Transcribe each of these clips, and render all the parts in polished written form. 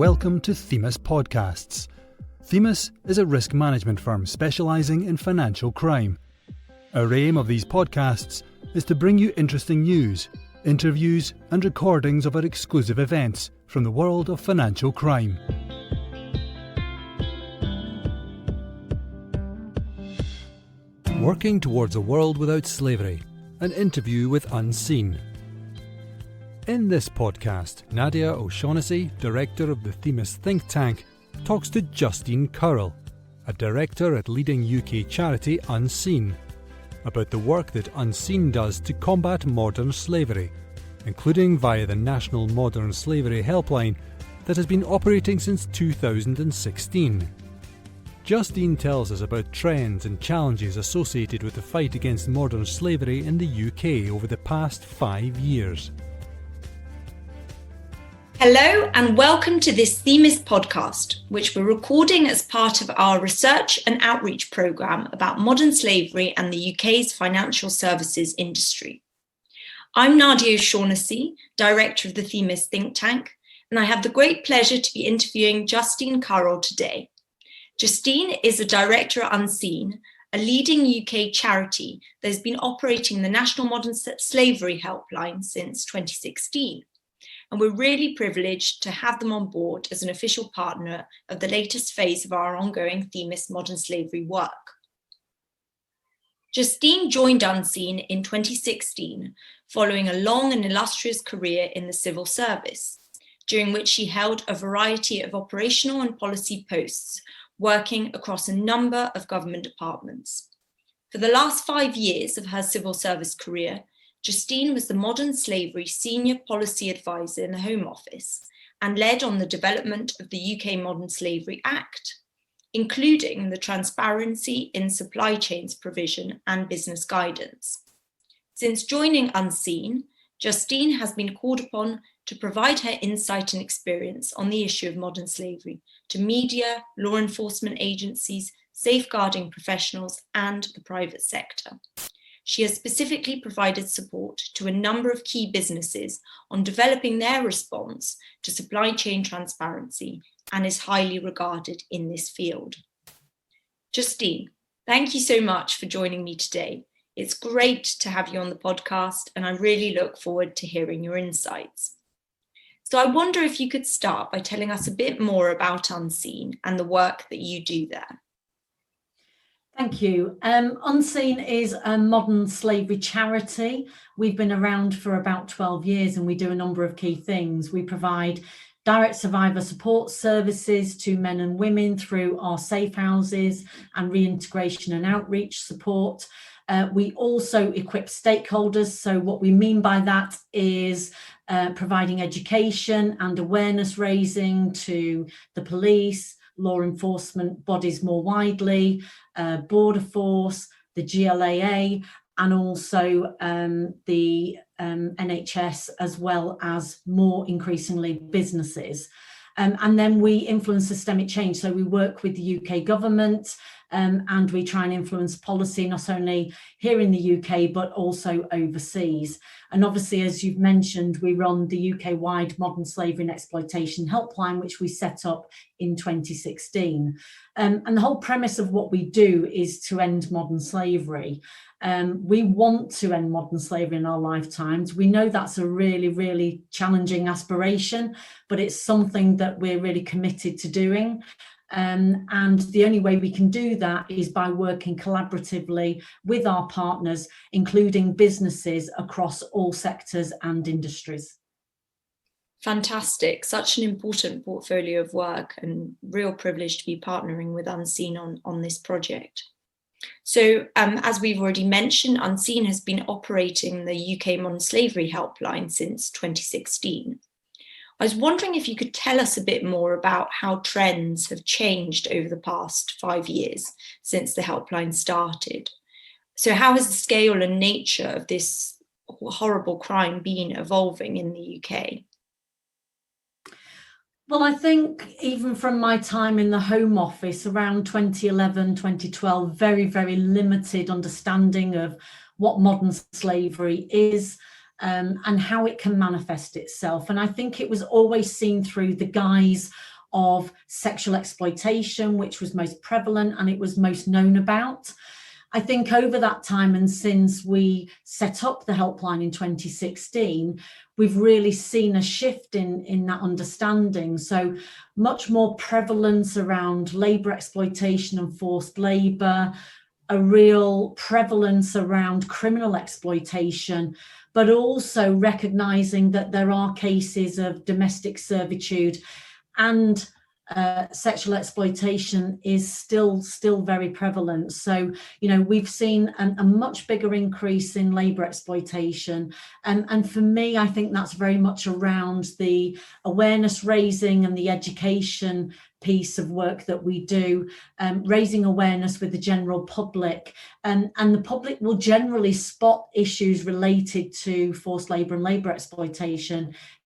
welcome to Themis Podcasts. Themis is a risk management firm specialising in financial crime. Our aim of these podcasts is to bring you interesting news, interviews and recordings of our exclusive events from the world of financial crime. Working towards a world without slavery, an interview with Unseen. In this podcast, Nadia O'Shaughnessy, director of the Themis Think Tank, talks to Justine Currell, a director at leading UK charity Unseen, about the work that Unseen does to combat modern slavery, including via the National Modern Slavery Helpline that has been operating since 2016. Justine tells us about trends and challenges associated with the fight against modern slavery in the UK over the past 5 years. Hello and welcome to this Themis podcast, which we're recording as part of our research and outreach programme about modern slavery and the UK's financial services industry. I'm Nadia O'Shaughnessy, director of the Themis Think Tank, and I have the great pleasure to be interviewing Justine Currell today. Justine is a director at Unseen, a leading UK charity that has been operating the National Modern Slavery Helpline since 2016. And we're really privileged to have them on board as an official partner of the latest phase of our ongoing Themis modern slavery work. Justine joined Unseen in 2016, following a long and illustrious career in the civil service, during which she held a variety of operational and policy posts, working across a number of government departments. For the last 5 years of her civil service career, Justine was the Modern Slavery Senior Policy Advisor in the Home Office and led on the development of the UK Modern Slavery Act, including the Transparency in Supply Chains provision and business guidance. Since joining Unseen, Justine has been called upon to provide her insight and experience on the issue of modern slavery to media, law enforcement agencies, safeguarding professionals, and the private sector. She has specifically provided support to a number of key businesses on developing their response to supply chain transparency and is highly regarded in this field. Justine, thank you so much for joining me today. It's great to have you on the podcast, and I really look forward to hearing your insights. So I wonder if you could start by telling us a bit more about Unseen and the work that you do there. Thank you. Unseen is a modern slavery charity. We've been around for about 12 years and we do a number of key things. We provide direct survivor support services to men and women through our safe houses and reintegration and outreach support. We also equip stakeholders. So what we mean by that is providing education and awareness raising to the police, law enforcement bodies more widely, Border Force, the GLAA, and also the NHS, as well as more increasingly businesses. And then we influence systemic change. So we work with the UK government and we try and influence policy, not only here in the UK, but also overseas. And obviously, as you've mentioned, we run the UK-wide Modern Slavery and Exploitation Helpline, which we set up in 2016. And the whole premise of what we do is to end modern slavery. We want to end modern slavery in our lifetimes. We know that's a really, really challenging aspiration, but it's something that we're really committed to doing. And the only way we can do that is by working collaboratively with our partners, including businesses across all sectors and industries. Fantastic. Such an important portfolio of work and real privilege to be partnering with Unseen on this project. So as we've already mentioned, Unseen has been operating the UK Modern Slavery Helpline since 2016. I was wondering if you could tell us a bit more about how trends have changed over the past 5 years since the helpline started. So how has the scale and nature of this horrible crime been evolving in the UK? Well, I think even from my time in the Home Office around 2011, 2012, very, very limited understanding of what modern slavery is, and how it can manifest itself. And I think it was always seen through the guise of sexual exploitation, which was most prevalent and it was most known about. I think over that time, and since we set up the helpline in 2016, we've really seen a shift in that understanding. So much more prevalence around labour exploitation and forced labour, a real prevalence around criminal exploitation, but also recognising that there are cases of domestic servitude, and sexual exploitation is still very prevalent. So, we've seen a much bigger increase in labour exploitation. And for me, I think that's very much around the awareness raising and the education piece of work that we do, raising awareness with the general public. And the public will generally spot issues related to forced labour and labour exploitation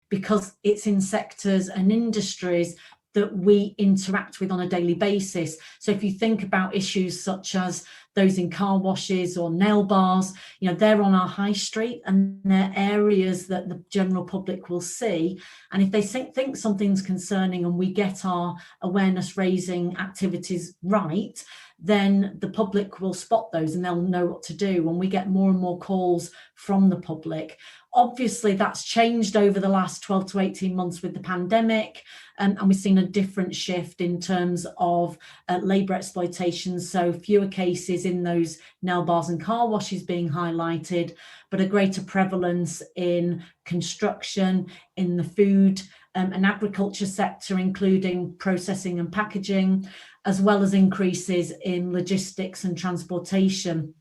because it's in sectors and industries that we interact with on a daily basis. So if you think about issues such as those in car washes or nail bars, they're on our high street and they're areas that the general public will see. And if they think something's concerning and we get our awareness raising activities right, then the public will spot those and they'll know what to do. And we get more and more calls from the public. Obviously, that's changed over the last 12 to 18 months with the pandemic, and we've seen a different shift in terms of labour exploitation. So fewer cases in those nail bars and car washes being highlighted, but a greater prevalence in construction, in the food and agriculture sector, including processing and packaging, as well as increases in logistics and transportation.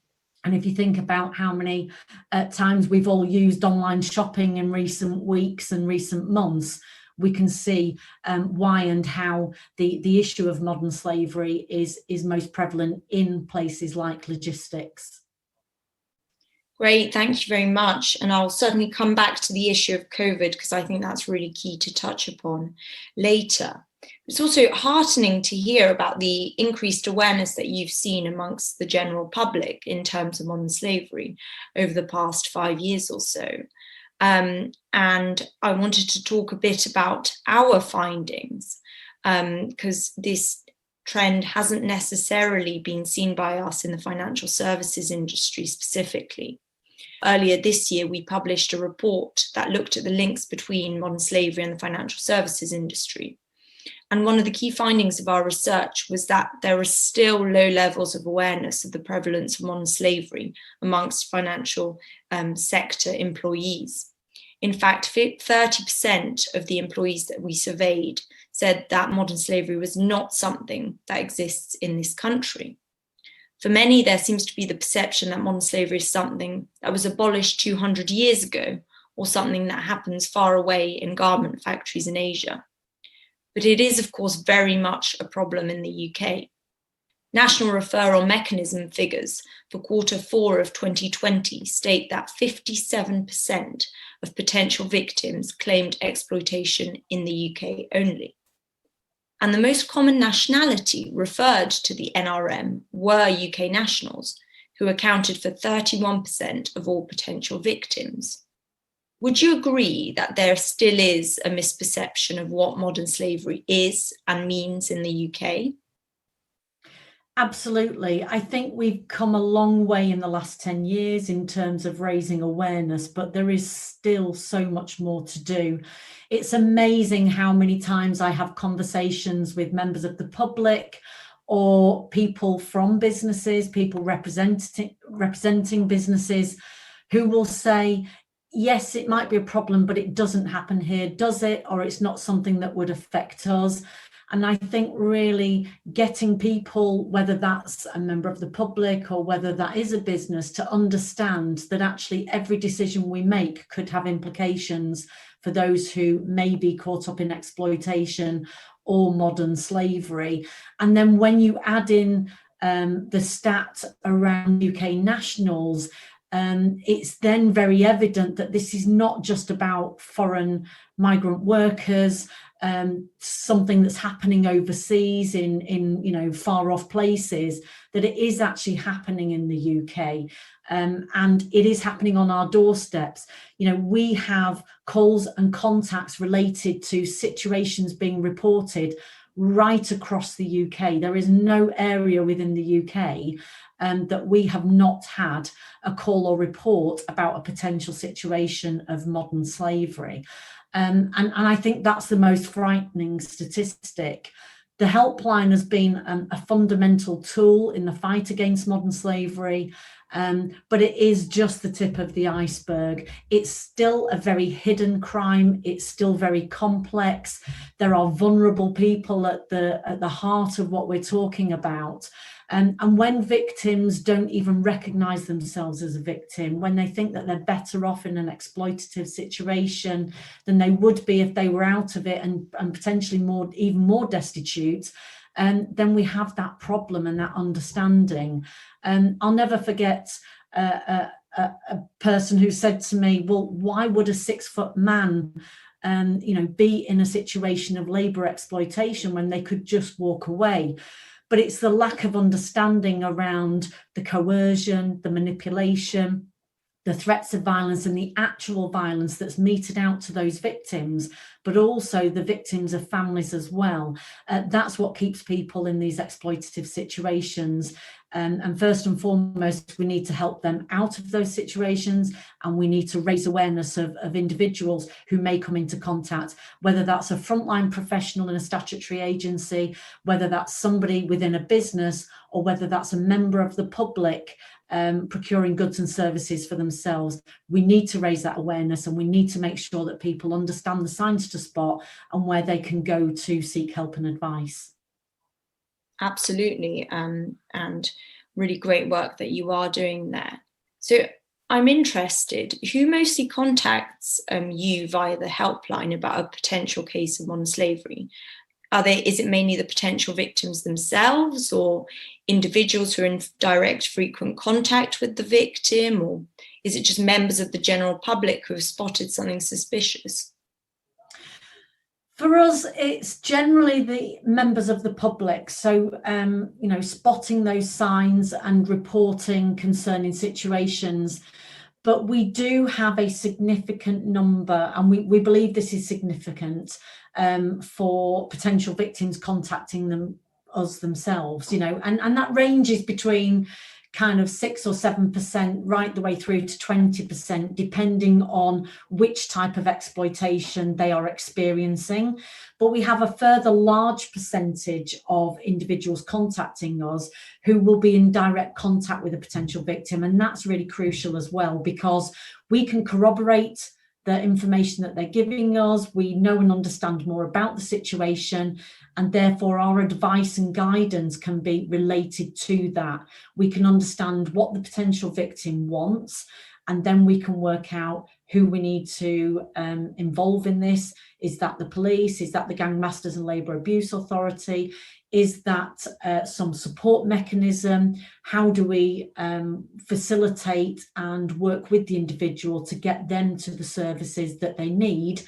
And if you think about how many times we've all used online shopping in recent weeks and recent months, we can see why and how the issue of modern slavery is most prevalent in places like logistics. Great, thank you very much. And I'll certainly come back to the issue of COVID because I think that's really key to touch upon later. It's also heartening to hear about the increased awareness that you've seen amongst the general public in terms of modern slavery over the past 5 years or so. And I wanted to talk a bit about our findings because this trend hasn't necessarily been seen by us in the financial services industry specifically. Earlier this year, we published a report that looked at the links between modern slavery and the financial services industry. And one of the key findings of our research was that there are still low levels of awareness of the prevalence of modern slavery amongst financial sector employees. In fact, 30% of the employees that we surveyed said that modern slavery was not something that exists in this country. For many, there seems to be the perception that modern slavery is something that was abolished 200 years ago, or something that happens far away in garment factories in Asia. But it is, of course, very much a problem in the UK. National Referral Mechanism figures for Q4 of 2020 state that 57% of potential victims claimed exploitation in the UK only. And the most common nationality referred to the NRM were UK nationals, who accounted for 31% of all potential victims. Would you agree that there still is a misperception of what modern slavery is and means in the UK? Absolutely. I think we've come a long way in the last 10 years in terms of raising awareness, but there is still so much more to do. It's amazing how many times I have conversations with members of the public or people from businesses, people representing businesses, who will say, yes, it might be a problem, but it doesn't happen here, does it? Or it's not something that would affect us. And I think really getting people, whether that's a member of the public or whether that is a business, to understand that actually every decision we make could have implications for those who may be caught up in exploitation or modern slavery. And then when you add in the stat around UK nationals, it's then very evident that this is not just about foreign migrant workers, something that's happening overseas in far off places, that it is actually happening in the UK. And it is happening on our doorsteps. We have calls and contacts related to situations being reported right across the UK. There is no area within the UK that we have not had a call or report about a potential situation of modern slavery. And I think that's the most frightening statistic. The helpline has been a fundamental tool in the fight against modern slavery, but it is just the tip of the iceberg. It's still a very hidden crime. It's still very complex. There are vulnerable people at the heart of what we're talking about. And when victims don't even recognise themselves as a victim, when they think that they're better off in an exploitative situation than they would be if they were out of it and potentially even more destitute, then we have that problem and that understanding. I'll never forget a person who said to me, well, why would a 6-foot man be in a situation of labour exploitation when they could just walk away? But it's the lack of understanding around the coercion, the manipulation, the threats of violence, and the actual violence that's meted out to those victims, but also the victims of families as well. That's what keeps people in these exploitative situations. And first and foremost, we need to help them out of those situations, and we need to raise awareness of individuals who may come into contact, whether that's a frontline professional in a statutory agency, whether that's somebody within a business, or whether that's a member of the public procuring goods and services for themselves. We need to raise that awareness, and we need to make sure that people understand the signs to spot and where they can go to seek help and advice. Absolutely, and really great work that you are doing there. So I'm interested, who mostly contacts you via the helpline about a potential case of modern slavery? Is it mainly the potential victims themselves, or individuals who are in direct, frequent contact with the victim, or is it just members of the general public who have spotted something suspicious? For us, it's generally the members of the public. So, spotting those signs and reporting concerning situations. But we do have a significant number, and we believe this is significant, for potential victims contacting us themselves, and that ranges between kind of 6 or 7% right the way through to 20%, depending on which type of exploitation they are experiencing. But we have a further large percentage of individuals contacting us who will be in direct contact with a potential victim. And that's really crucial as well, because we can corroborate the information that they're giving us. We know and understand more about the situation, and therefore our advice and guidance can be related to that. We can understand what the potential victim wants, and then we can work out who we need to involve in this. Is that the police? Is that the Gang Masters and Labour Abuse Authority? Is that some support mechanism? How do we facilitate and work with the individual to get them to the services that they need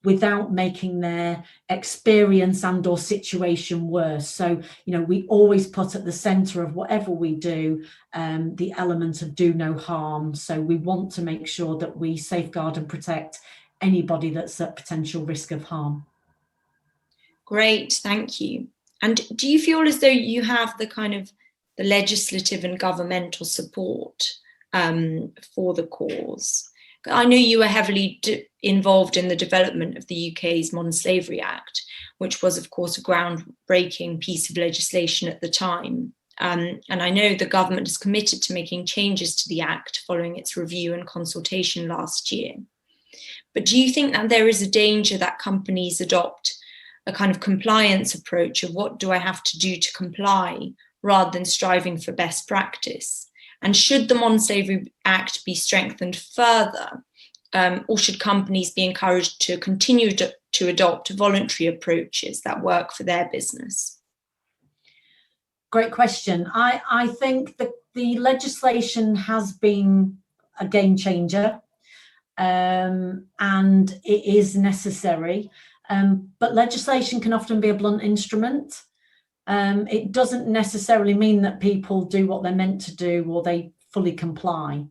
without making their experience and or situation worse? So, we always put at the centre of whatever we do the element of do no harm. So we want to make sure that we safeguard and protect anybody that's at potential risk of harm. Great, thank you. And do you feel as though you have the kind of the legislative and governmental support for the cause? I know you were heavily involved in the development of the UK's Modern Slavery Act, which was, of course, a groundbreaking piece of legislation at the time. And I know the government is committed to making changes to the Act following its review and consultation last year. But do you think that there is a danger that companies adopt a kind of compliance approach of what do I have to do to comply, rather than striving for best practice? And should the Modern Slavery Act be strengthened further, or should companies be encouraged to continue to adopt voluntary approaches that work for their business? Great question. I think that the legislation has been a game changer, and it is necessary. But legislation can often be a blunt instrument. It doesn't necessarily mean that people do what they're meant to do or they fully comply.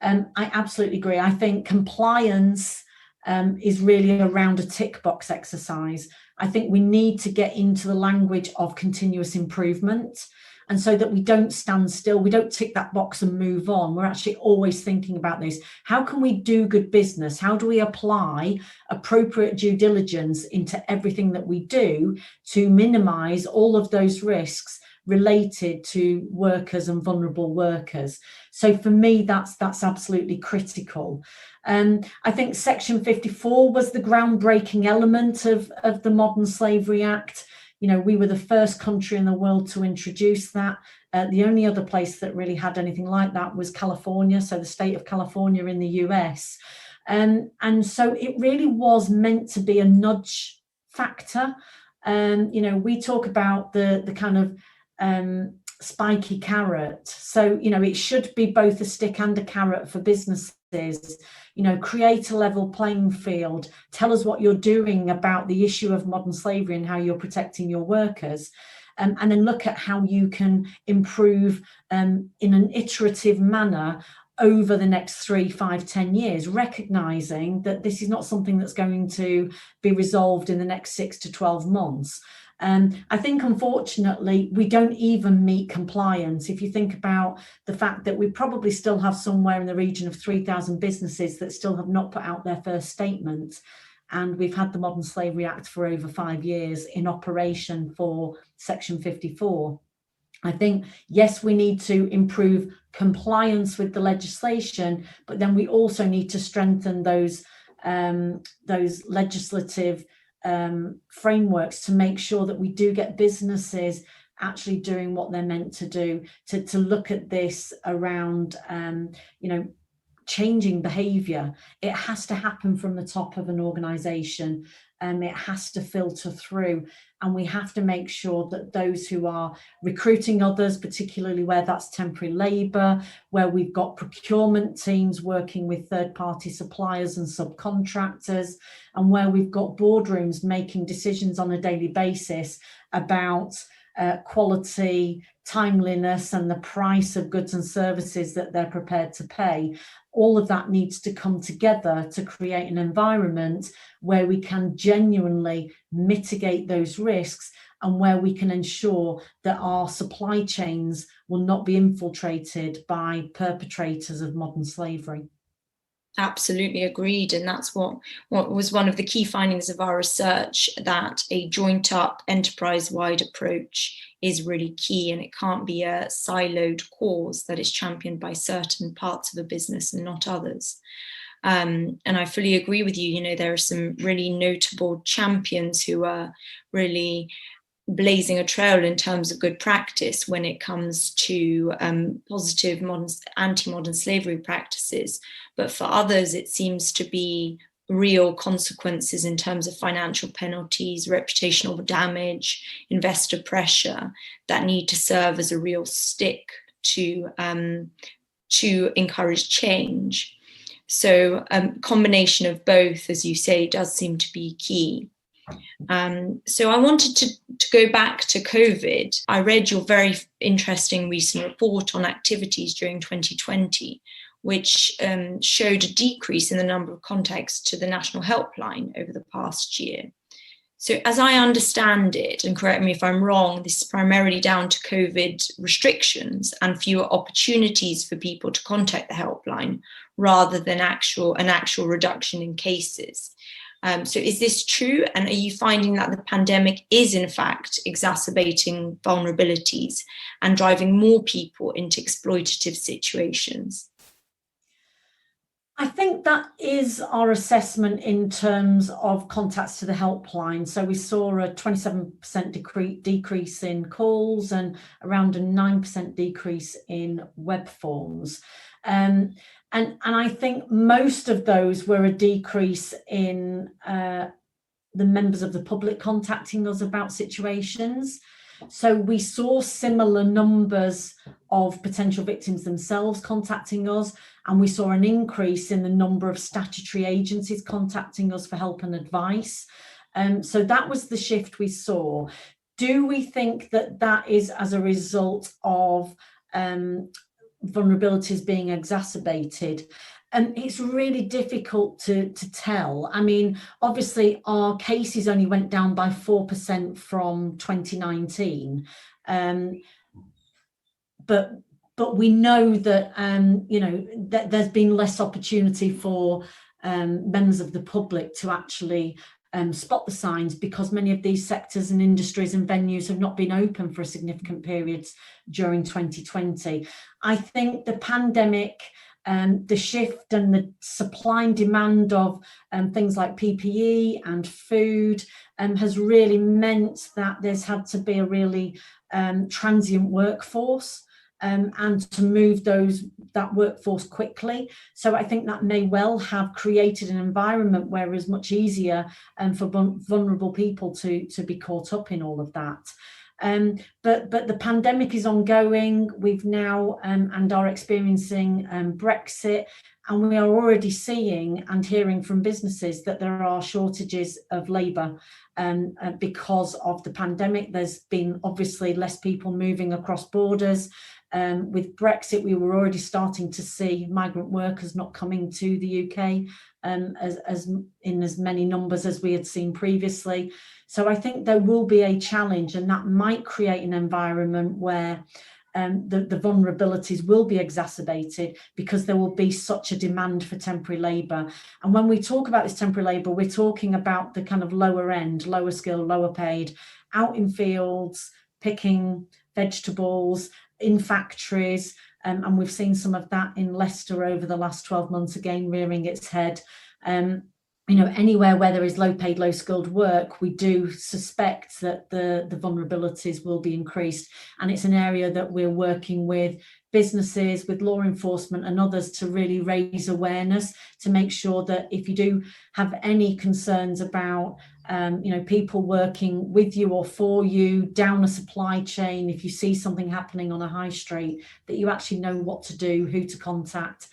I absolutely agree. I think compliance is really around a tick box exercise. I think we need to get into the language of continuous improvement, and so that we don't stand still, we don't tick that box and move on. We're actually always thinking about this. How can we do good business? How do we apply appropriate due diligence into everything that we do to minimize all of those risks related to workers and vulnerable workers? So for me, that's absolutely critical. I think Section 54 was the groundbreaking element of the Modern Slavery Act. You know, we were the first country in the world to introduce that. The only other place that really had anything like that was California, so the state of California in the US. And so it really was meant to be a nudge factor. You know, we talk about the kind of spiky carrot. So, you know, it should be both a stick and a carrot for businesses. You know, create a level playing field, tell us what you're doing about the issue of modern slavery and how you're protecting your workers, and then look at how you can improve in an iterative manner over the next 3, 5, 10 years, recognizing that this is not something that's going to be resolved in the next 6 to 12 months. I think, unfortunately, we don't even meet compliance. If you think about the fact that we probably still have somewhere in the region of 3,000 businesses that still have not put out their first statement, and we've had the Modern Slavery Act for over 5 years in operation for Section 54. I think, yes, we need to improve compliance with the legislation, but then we also need to strengthen those legislative frameworks to make sure that we do get businesses actually doing what they're meant to do, to look at this around, you know, changing behavior. It has to happen from the top of an organization, and it has to filter through, and we have to make sure that those who are recruiting others, particularly where that's temporary labor, where we've got procurement teams working with third-party suppliers and subcontractors, and where we've got boardrooms making decisions on a daily basis about quality, timeliness, and the price of goods and services that they're prepared to pay. All of that needs to come together to create an environment where we can genuinely mitigate those risks, and where we can ensure that our supply chains will not be infiltrated by perpetrators of modern slavery. Absolutely agreed. And that's what was one of the key findings of our research, that a joint up enterprise-wide approach is really key, and it can't be a siloed cause that is championed by certain parts of a business and not others. And I fully agree with you. You know, there are some really notable champions who are really blazing a trail in terms of good practice when it comes to positive anti-modern slavery practices. But for others, it seems to be real consequences in terms of financial penalties, reputational damage, investor pressure, that need to serve as a real stick to encourage change. So combination of both, as you say, does seem to be key. So I wanted to go back to COVID. I read your very interesting recent report on activities during 2020, which showed a decrease in the number of contacts to the national helpline over the past year. So as I understand it, and correct me if I'm wrong, this is primarily down to COVID restrictions and fewer opportunities for people to contact the helpline, rather than an actual reduction in cases. So is this true? And are you finding that the pandemic is in fact exacerbating vulnerabilities and driving more people into exploitative situations? I think that is our assessment in terms of contacts to the helpline. So we saw a 27% decrease in calls and around a 9% decrease in web forms. And I think most of those were a decrease in the members of the public contacting us about situations. So we saw similar numbers of potential victims themselves contacting us, and we saw an increase in the number of statutory agencies contacting us for help and advice. So that was the shift we saw. Do we think that that is as a result of vulnerabilities being exacerbated? And it's really difficult to tell. I mean, obviously, our cases only went down by 4% from 2019. But we know that, that there's been less opportunity for members of the public to actually spot the signs, because many of these sectors and industries and venues have not been open for a significant periods during 2020. I think the pandemic, the shift and the supply and demand of things like PPE and food has really meant that there's had to be a really transient workforce, and to move that workforce quickly. So I think that may well have created an environment where it's much easier for vulnerable people to be caught up in all of that. But the pandemic is ongoing. We've now and are experiencing Brexit, and we are already seeing and hearing from businesses that there are shortages of labour because of the pandemic. There's been obviously less people moving across borders. With Brexit, we were already starting to see migrant workers not coming to the UK as in as many numbers as we had seen previously. So I think there will be a challenge, and that might create an environment where the vulnerabilities will be exacerbated, because there will be such a demand for temporary labour. And when we talk about this temporary labour, we're talking about the kind of lower end, lower skilled, lower paid, out in fields, picking vegetables, in factories, and we've seen some of that in Leicester over the last 12 months, again rearing its head. Anywhere where there is low paid, low skilled work, we do suspect that the vulnerabilities will be increased. And it's an area that we're working with businesses, with law enforcement and others to really raise awareness, to make sure that if you do have any concerns about people working with you or for you down a supply chain, if you see something happening on a high street, that you actually know what to do, who to contact.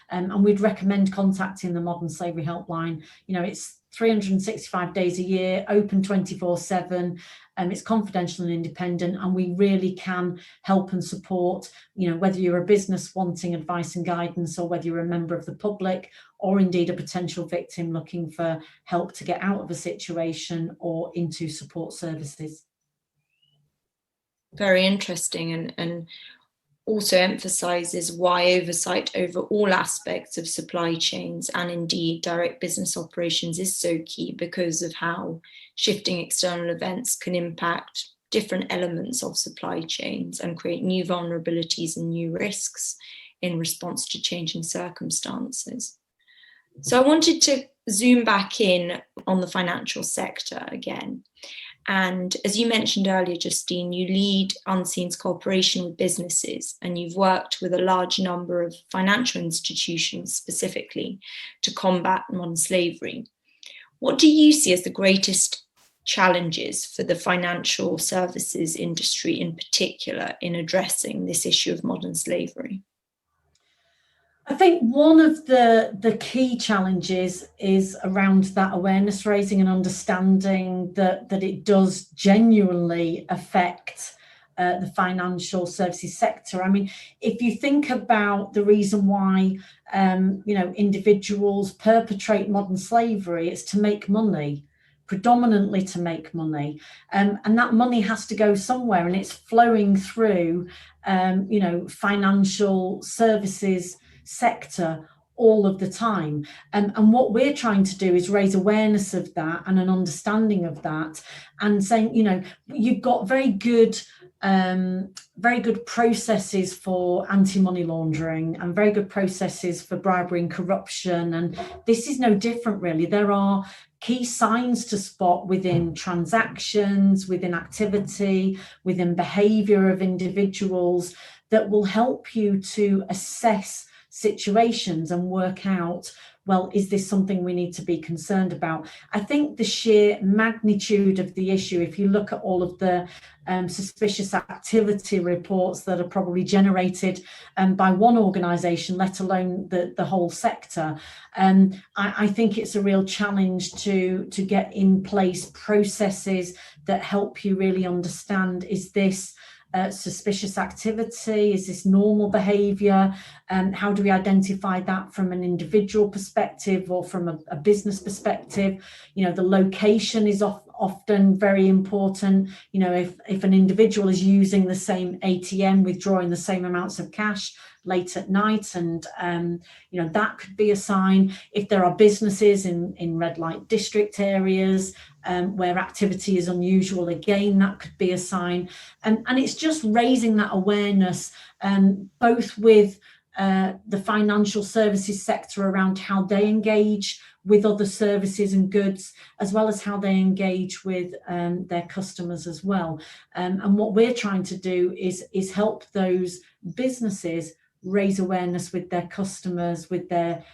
And we'd recommend contacting the Modern Slavery Helpline. It's 365 days a year, open 24/7. It's confidential and independent, and we really can help and support, whether you're a business wanting advice and guidance, or whether you're a member of the public, or indeed a potential victim looking for help to get out of a situation or into support services. Very interesting, and also emphasises why oversight over all aspects of supply chains and indeed direct business operations is so key, because of how shifting external events can impact different elements of supply chains and create new vulnerabilities and new risks in response to changing circumstances. So I wanted to zoom back in on the financial sector again. And as you mentioned earlier, Justine, you lead Unseen's cooperation with businesses, and you've worked with a large number of financial institutions specifically to combat modern slavery. What do you see as the greatest challenges for the financial services industry in particular in addressing this issue of modern slavery? I think one of the key challenges is around that awareness raising and understanding that it does genuinely affect the financial services sector. I mean, if you think about the reason why individuals perpetrate modern slavery, it's to make money, predominantly to make money, and that money has to go somewhere, and it's flowing through financial services sector all of the time. And what we're trying to do is raise awareness of that and an understanding of that, and saying, you've got very good processes for anti-money laundering and very good processes for bribery and corruption. And this is no different, really. There are key signs to spot within transactions, within activity, within behaviour of individuals that will help you to assess situations and work out well, is this something we need to be concerned about? I think the sheer magnitude of the issue, if you look at all of the suspicious activity reports that are probably generated by one organisation, let alone the whole sector, I think it's a real challenge to get in place processes that help you really understand, is this suspicious activity? Is this normal behaviour? How do we identify that from an individual perspective or from a business perspective? The location is often very important. If an individual is using the same ATM, withdrawing the same amounts of cash late at night, and that could be a sign. If there are businesses in red light district areas where activity is unusual, again, that could be a sign. And it's just raising that awareness, both with the financial services sector around how they engage with other services and goods, as well as how they engage with their customers as well. And what we're trying to do is help those businesses raise awareness with their customers, with their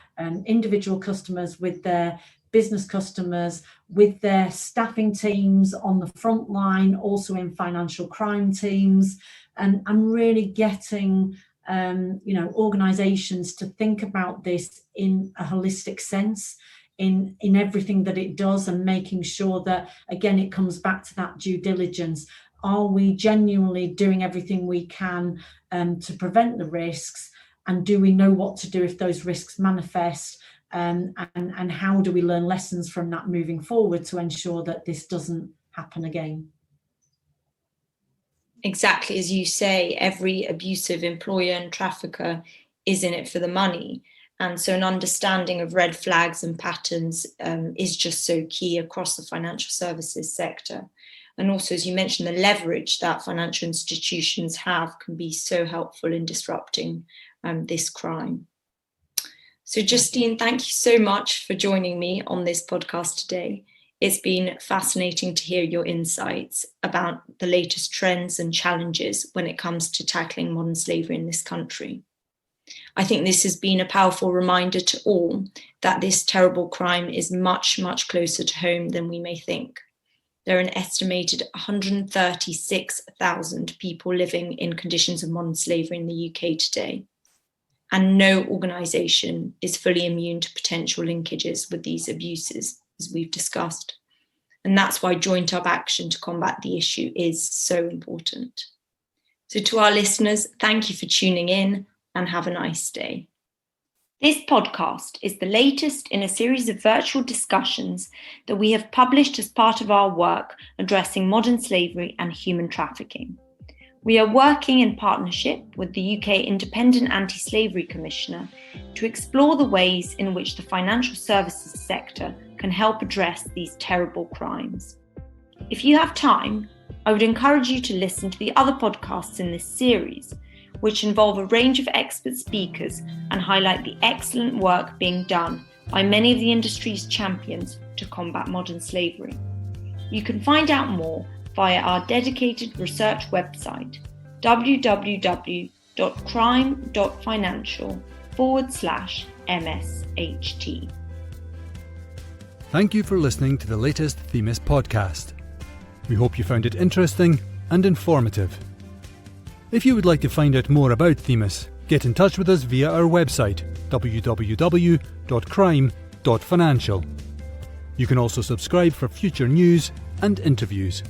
individual customers, with their business customers, with their staffing teams on the front line, also in financial crime teams, and really getting organisations to think about this in a holistic sense, in everything that it does, and making sure that, again, it comes back to that due diligence. Are we genuinely doing everything we can to prevent the risks? And do we know what to do if those risks manifest? And how do we learn lessons from that moving forward to ensure that this doesn't happen again? Exactly as you say, every abusive employer and trafficker is in it for the money. And so an understanding of red flags and patterns is just so key across the financial services sector. And also, as you mentioned, the leverage that financial institutions have can be so helpful in disrupting this crime. So Justine, thank you so much for joining me on this podcast today. It's been fascinating to hear your insights about the latest trends and challenges when it comes to tackling modern slavery in this country. I think this has been a powerful reminder to all that this terrible crime is much, much closer to home than we may think. There are an estimated 136,000 people living in conditions of modern slavery in the UK today. And no organisation is fully immune to potential linkages with these abuses, as we've discussed. And that's why joint up action to combat the issue is so important. So to our listeners, thank you for tuning in and have a nice day. This podcast is the latest in a series of virtual discussions that we have published as part of our work addressing modern slavery and human trafficking. We are working in partnership with the UK Independent Anti-Slavery Commissioner to explore the ways in which the financial services sector can help address these terrible crimes. If you have time, I would encourage you to listen to the other podcasts in this series, which involve a range of expert speakers and highlight the excellent work being done by many of the industry's champions to combat modern slavery. You can find out more via our dedicated research website, www.crime.financial/MSHT. Thank you for listening to the latest Themis podcast. We hope you found it interesting and informative. If you would like to find out more about Themis, get in touch with us via our website, www.crime.financial. You can also subscribe for future news and interviews.